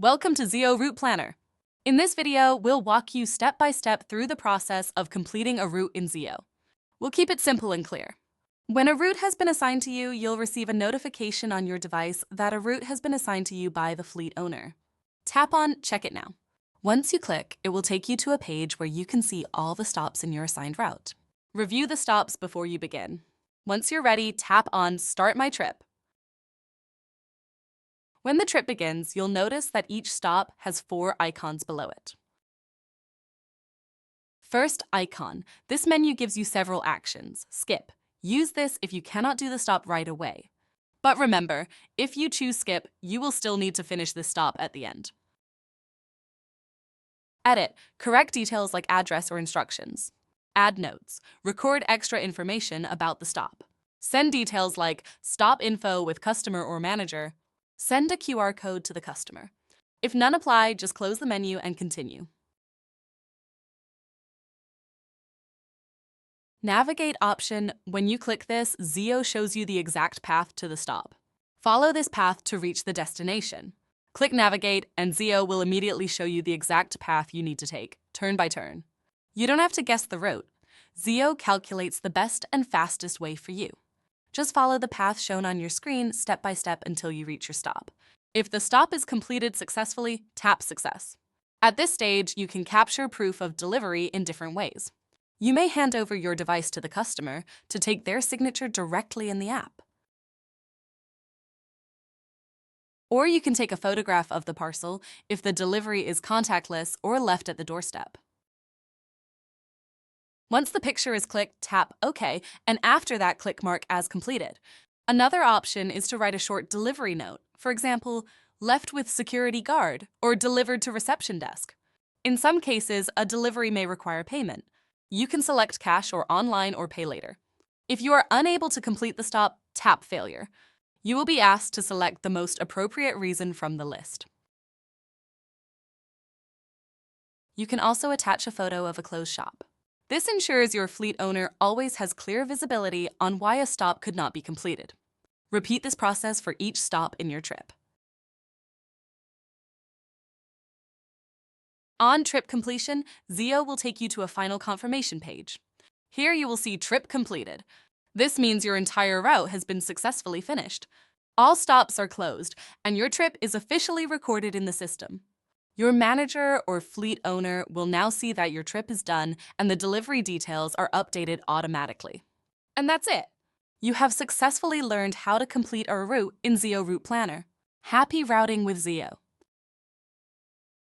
Welcome to Zeo Route Planner. In this video, we'll walk you step by step through the process of completing a route in Zeo. We'll keep it simple and clear. When a route has been assigned to you, you'll receive a notification on your device that a route has been assigned to you by the fleet owner. Tap on Check It Now. Once you click, it will take you to a page where you can see all the stops in your assigned route. Review the stops before you begin. Once you're ready, tap on Start My Trip. When the trip begins, you'll notice that each stop has 4 icons below it. First icon. This menu gives you several actions. Skip. Use this if you cannot do the stop right away. But remember, if you choose skip, you will still need to finish this stop at the end. Edit. Correct details like address or instructions. Add notes. Record extra information about the stop. Send details like stop info with customer or manager. Send a QR code to the customer. If none apply, just close the menu and continue. Navigate option. When you click this, Zeo shows you the exact path to the stop. Follow this path to reach the destination. Click Navigate and Zeo will immediately show you the exact path you need to take, turn by turn. You don't have to guess the route. Zeo calculates the best and fastest way for you. Just follow the path shown on your screen step by step until you reach your stop. If the stop is completed successfully, tap Success. At this stage, you can capture proof of delivery in different ways. You may hand over your device to the customer to take their signature directly in the app. Or you can take a photograph of the parcel if the delivery is contactless or left at the doorstep. Once the picture is clicked, tap OK, and after that, click Mark as completed. Another option is to write a short delivery note, for example, left with security guard or delivered to reception desk. In some cases, a delivery may require payment. You can select cash or online or pay later. If you are unable to complete the stop, tap Failure. You will be asked to select the most appropriate reason from the list. You can also attach a photo of a closed shop. This ensures your fleet owner always has clear visibility on why a stop could not be completed. Repeat this process for each stop in your trip. On trip completion, Zeo will take you to a final confirmation page. Here you will see Trip Completed. This means your entire route has been successfully finished. All stops are closed, and your trip is officially recorded in the system. Your manager or fleet owner will now see that your trip is done and the delivery details are updated automatically. And that's it! You have successfully learned how to complete a route in Zeo Route Planner. Happy routing with Zeo!